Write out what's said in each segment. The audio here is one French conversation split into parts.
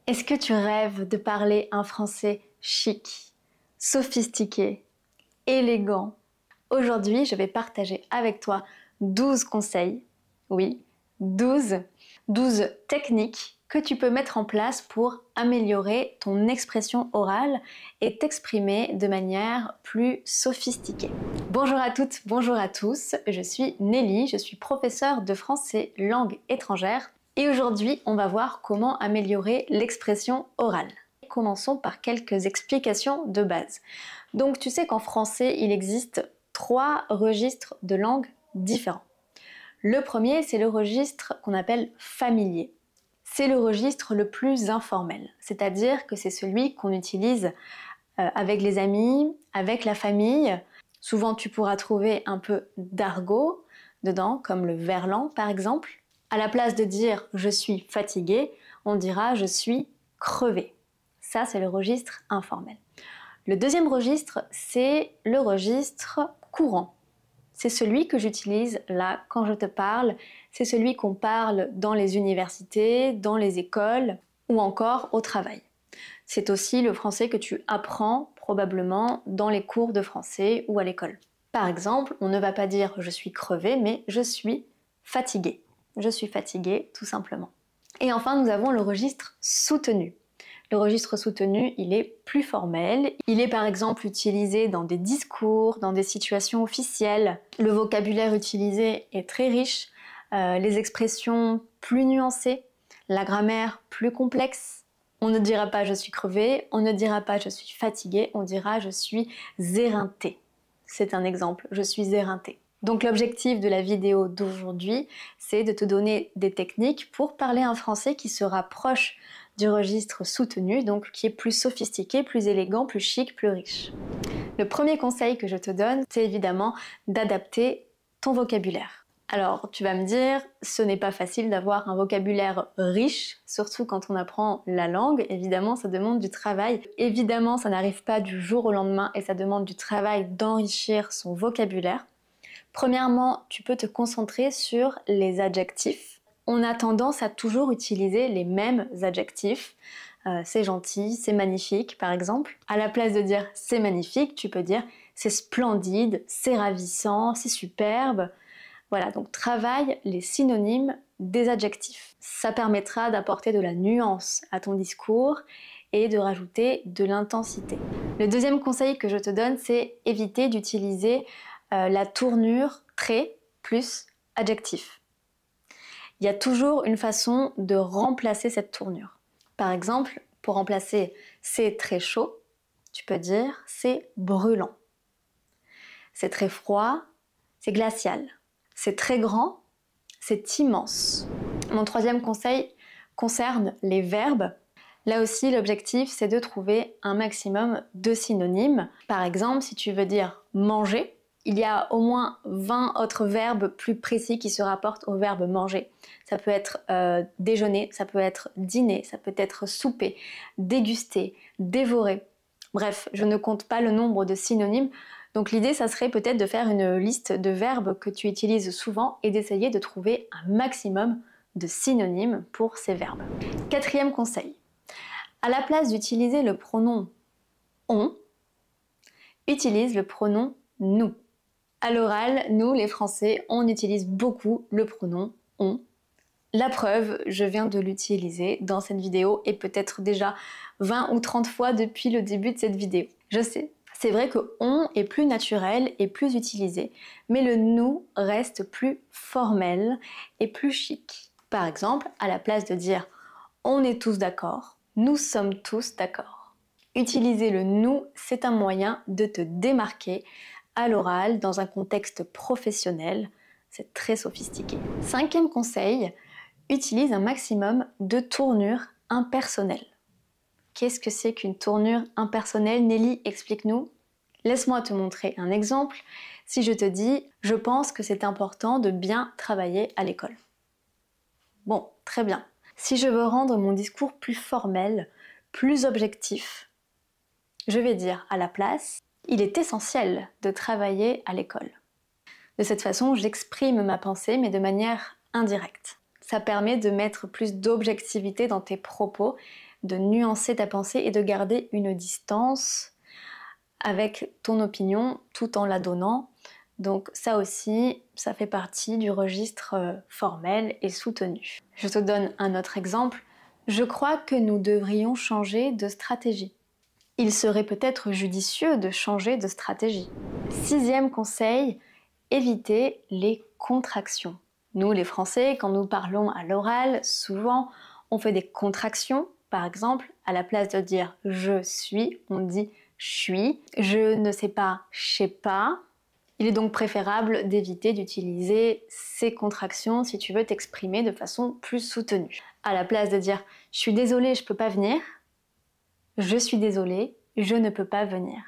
Est-ce que tu rêves de parler un français chic, sophistiqué, élégant? Aujourd'hui, je vais partager avec toi 12 conseils, oui, 12 techniques que tu peux mettre en place pour améliorer ton expression orale et t'exprimer de manière plus sophistiquée. Bonjour à toutes, bonjour à tous, je suis Nelly, je suis professeure de français langue étrangère et aujourd'hui on va voir comment améliorer l'expression orale. Commençons par quelques explications de base. Donc tu sais qu'en français il existe 3 registres de langue différents. Le premier, c'est le registre qu'on appelle familier. C'est le registre le plus informel, c'est-à-dire que c'est celui qu'on utilise avec les amis, avec la famille. Souvent, tu pourras trouver un peu d'argot dedans, comme le verlan par exemple. À la place de dire « je suis fatigué », on dira « je suis crevé ». Ça, c'est le registre informel. Le deuxième registre, c'est le registre courant. C'est celui que j'utilise là quand je te parle, c'est celui qu'on parle dans les universités, dans les écoles ou encore au travail. C'est aussi le français que tu apprends probablement dans les cours de français ou à l'école. Par exemple, on ne va pas dire « je suis crevé » mais « je suis fatigué ». Je suis fatigué, tout simplement. Et enfin, nous avons le registre soutenu. Le registre soutenu, il est plus formel. Il est par exemple utilisé dans des discours, dans des situations officielles. Le vocabulaire utilisé est très riche, les expressions plus nuancées, la grammaire plus complexe. On ne dira pas « je suis crevé », on ne dira pas « je suis fatigué », on dira « je suis éreinté ». C'est un exemple, je suis éreinté. Donc l'objectif de la vidéo d'aujourd'hui, c'est de te donner des techniques pour parler un français qui se rapproche du registre soutenu, donc qui est plus sophistiqué, plus élégant, plus chic, plus riche. Le premier conseil que je te donne, c'est évidemment d'adapter ton vocabulaire. Alors, tu vas me dire, ce n'est pas facile d'avoir un vocabulaire riche, surtout quand on apprend la langue. Évidemment, ça demande du travail. Évidemment, ça n'arrive pas du jour au lendemain et ça demande du travail d'enrichir son vocabulaire. Premièrement, tu peux te concentrer sur les adjectifs. On a tendance à toujours utiliser les mêmes adjectifs. C'est gentil, c'est magnifique, par exemple. À la place de dire c'est magnifique, tu peux dire c'est splendide, c'est ravissant, c'est superbe. Voilà, donc travaille les synonymes des adjectifs. Ça permettra d'apporter de la nuance à ton discours et de rajouter de l'intensité. Le deuxième conseil que je te donne, c'est éviter d'utiliser la tournure très plus adjectif. Il y a toujours une façon de remplacer cette tournure. Par exemple, pour remplacer « c'est très chaud », tu peux dire « c'est brûlant ». C'est très froid, c'est glacial. C'est très grand, c'est immense. Mon troisième conseil concerne les verbes. Là aussi, l'objectif, c'est de trouver un maximum de synonymes. Par exemple, si tu veux dire « manger », il y a au moins 20 autres verbes plus précis qui se rapportent au verbe manger. Ça peut être déjeuner, ça peut être dîner, ça peut être souper, déguster, dévorer. Bref, je ne compte pas le nombre de synonymes. Donc l'idée, ça serait peut-être de faire une liste de verbes que tu utilises souvent et d'essayer de trouver un maximum de synonymes pour ces verbes. Quatrième conseil. À la place d'utiliser le pronom on, utilise le pronom nous. À l'oral, nous, les Français, on utilise beaucoup le pronom on. La preuve, je viens de l'utiliser dans cette vidéo et peut-être déjà 20 ou 30 fois depuis le début de cette vidéo. Je sais, c'est vrai que on est plus naturel et plus utilisé, mais le nous reste plus formel et plus chic. Par exemple, à la place de dire on est tous d'accord, nous sommes tous d'accord. Utiliser le nous, c'est un moyen de te démarquer à l'oral dans un contexte professionnel. C'est très sophistiqué. Cinquième conseil, utilise un maximum de tournures impersonnelles. Qu'est-ce que c'est qu'une tournure impersonnelle? Nelly, explique-nous. Laisse-moi te montrer un exemple. Si je te dis « je pense que c'est important de bien travailler à l'école ». Bon, très bien. Si je veux rendre mon discours plus formel, plus objectif, je vais dire à la place « il est essentiel de travailler à l'école ». De cette façon, j'exprime ma pensée, mais de manière indirecte. Ça permet de mettre plus d'objectivité dans tes propos, de nuancer ta pensée et de garder une distance avec ton opinion tout en la donnant. Donc ça aussi, ça fait partie du registre formel et soutenu. Je te donne un autre exemple. Je crois que nous devrions changer de stratégie. Il serait peut-être judicieux de changer de stratégie. 6e conseil, éviter les contractions. Nous, les Français, quand nous parlons à l'oral, souvent, on fait des contractions. Par exemple, à la place de dire « je suis », on dit « je suis ». Je ne sais pas, je sais pas. Il est donc préférable d'éviter d'utiliser ces contractions si tu veux t'exprimer de façon plus soutenue. À la place de dire « je suis désolée, je peux pas venir », je suis désolée, je ne peux pas venir.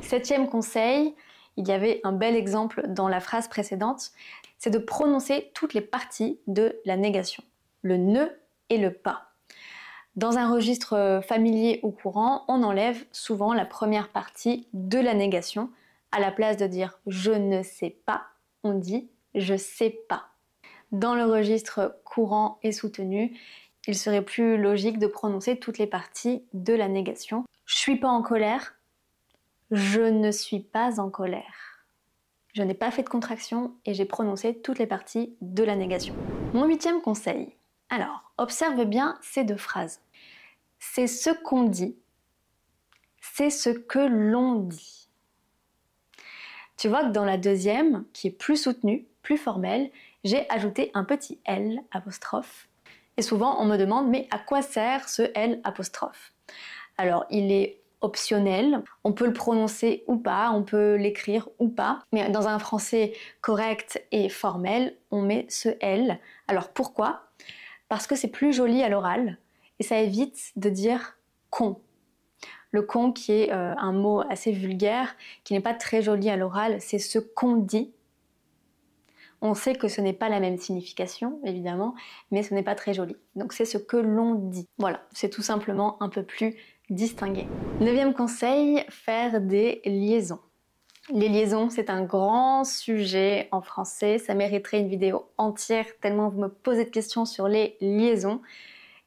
7e conseil, il y avait un bel exemple dans la phrase précédente, c'est de prononcer toutes les parties de la négation, le ne et le pas. Dans un registre familier ou courant, on enlève souvent la première partie de la négation. À la place de dire je ne sais pas, on dit je sais pas. Dans le registre courant et soutenu, il serait plus logique de prononcer toutes les parties de la négation. Je suis pas en colère, je ne suis pas en colère. Je n'ai pas fait de contraction et j'ai prononcé toutes les parties de la négation. Mon 8e conseil. Alors, observe bien ces 2 phrases. C'est ce qu'on dit, c'est ce que l'on dit. Tu vois que dans la 2e, qui est plus soutenue, plus formelle, j'ai ajouté un petit L apostrophe. Et souvent, on me demande, mais à quoi sert ce L apostrophe? Alors, il est optionnel, on peut le prononcer ou pas, on peut l'écrire ou pas, mais dans un français correct et formel, on met ce L. Alors pourquoi? Parce que c'est plus joli à l'oral et ça évite de dire con. Le con qui est un mot assez vulgaire, qui n'est pas très joli à l'oral, c'est ce qu'on dit. On sait que ce n'est pas la même signification, évidemment, mais ce n'est pas très joli. Donc c'est ce que l'on dit. Voilà, c'est tout simplement un peu plus distingué. 9e conseil, faire des liaisons. Les liaisons, c'est un grand sujet en français. Ça mériterait une vidéo entière, tellement vous me posez de questions sur les liaisons.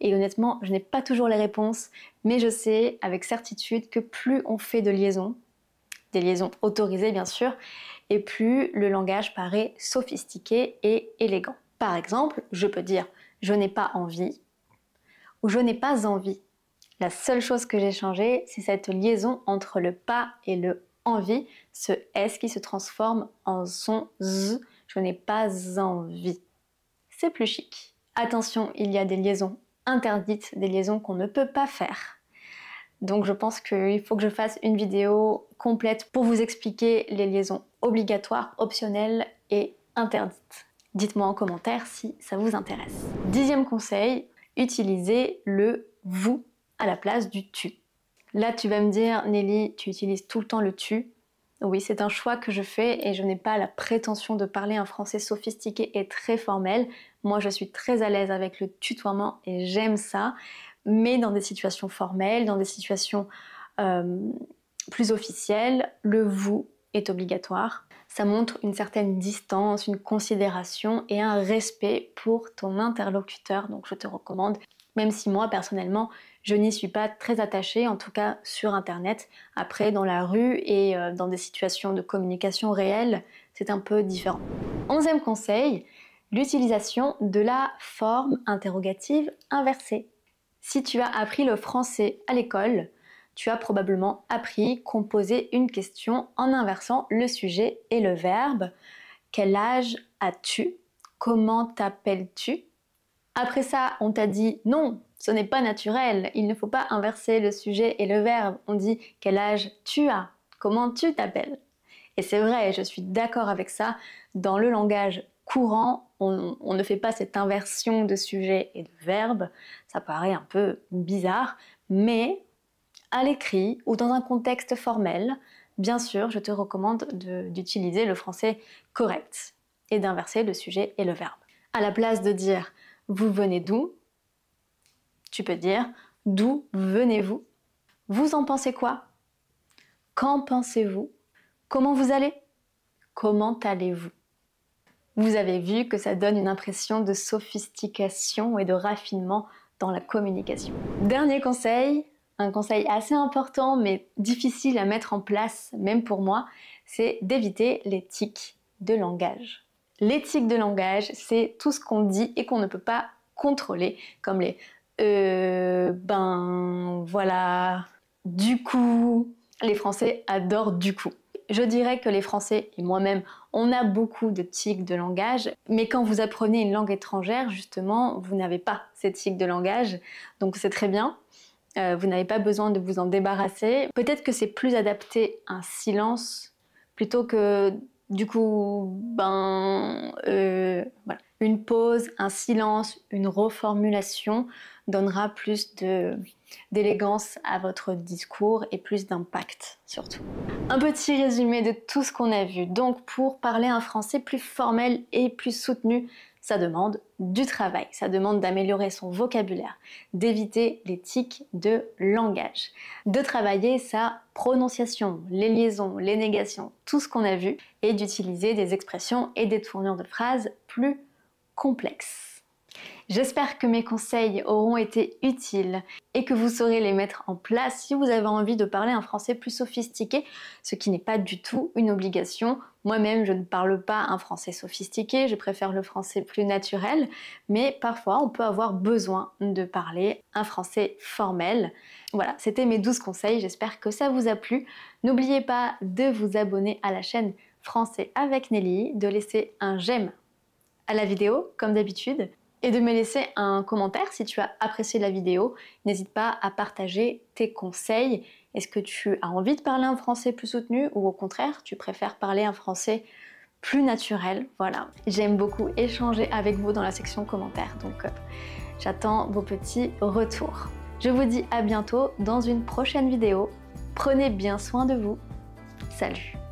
Et honnêtement, je n'ai pas toujours les réponses, mais je sais avec certitude que plus on fait de liaisons, des liaisons autorisées bien sûr, et plus le langage paraît sophistiqué et élégant. Par exemple, je peux dire « je n'ai pas envie » ou « je n'ai pas envie ». La seule chose que j'ai changée, c'est cette liaison entre le « pas » et le « envie », ce « s » qui se transforme en son « z », je n'ai pas envie. C'est plus chic. Attention, il y a des liaisons interdites, des liaisons qu'on ne peut pas faire. Donc je pense qu'il faut que je fasse une vidéo complète pour vous expliquer les liaisons obligatoires, optionnelles et interdites. Dites-moi en commentaire si ça vous intéresse. 10e conseil, utilisez le « vous » à la place du « tu ». Là tu vas me dire, Nelly, tu utilises tout le temps le « tu ». Oui, c'est un choix que je fais et je n'ai pas la prétention de parler un français sophistiqué et très formel. Moi, je suis très à l'aise avec le tutoiement et j'aime ça. Mais dans des situations formelles, dans des situations plus officielles, le « vous » est obligatoire. Ça montre une certaine distance, une considération et un respect pour ton interlocuteur. Donc je te recommande, même si moi personnellement, je n'y suis pas très attachée, en tout cas sur internet. Après, dans la rue et dans des situations de communication réelle, c'est un peu différent. 11e conseil, l'utilisation de la forme interrogative inversée. Si tu as appris le français à l'école, tu as probablement appris qu'on posait une question en inversant le sujet et le verbe. Quel âge as-tu? Comment t'appelles-tu? Après ça, on t'a dit non, ce n'est pas naturel, il ne faut pas inverser le sujet et le verbe. On dit quel âge tu as? Comment tu t'appelles? Et c'est vrai, je suis d'accord avec ça. Dans le langage courant, on ne fait pas cette inversion de sujet et de verbe. Ça paraît un peu bizarre, mais à l'écrit ou dans un contexte formel, bien sûr, je te recommande d'utiliser le français correct et d'inverser le sujet et le verbe. À la place de dire « vous venez d'où », tu peux dire « d'où venez-vous » ? Vous en pensez quoi? Qu'en pensez-vous? Comment vous allez? Comment allez-vous? Vous avez vu que ça donne une impression de sophistication et de raffinement dans la communication. Dernier conseil, un conseil assez important mais difficile à mettre en place, même pour moi, c'est d'éviter les tics de langage. Les tics de langage, c'est tout ce qu'on dit et qu'on ne peut pas contrôler, comme les ben, voilà, du coup. Les Français adorent du coup. Je dirais que les Français et moi-même, on a beaucoup de tics de langage, mais quand vous apprenez une langue étrangère, justement, vous n'avez pas ces tics de langage, donc c'est très bien. Vous n'avez pas besoin de vous en débarrasser. Peut-être que c'est plus adapté un silence plutôt que du coup, voilà. Une pause, un silence, une reformulation donnera plus d'élégance à votre discours et plus d'impact surtout. Un petit résumé de tout ce qu'on a vu. Donc pour parler un français plus formel et plus soutenu, ça demande du travail, ça demande d'améliorer son vocabulaire, d'éviter les tics de langage, de travailler sa prononciation, les liaisons, les négations, tout ce qu'on a vu, et d'utiliser des expressions et des tournures de phrases plus complexes. J'espère que mes conseils auront été utiles et que vous saurez les mettre en place si vous avez envie de parler un français plus sophistiqué, ce qui n'est pas du tout une obligation. Moi-même, je ne parle pas un français sophistiqué, je préfère le français plus naturel, mais parfois on peut avoir besoin de parler un français formel. Voilà, c'était mes 12 conseils, j'espère que ça vous a plu. N'oubliez pas de vous abonner à la chaîne Français avec Nelly, de laisser un j'aime à la vidéo, comme d'habitude, et de me laisser un commentaire si tu as apprécié la vidéo. N'hésite pas à partager tes conseils. Est-ce que tu as envie de parler un français plus soutenu ou au contraire, tu préfères parler un français plus naturel? Voilà, j'aime beaucoup échanger avec vous dans la section commentaires, donc j'attends vos petits retours. Je vous dis à bientôt dans une prochaine vidéo. Prenez bien soin de vous. Salut!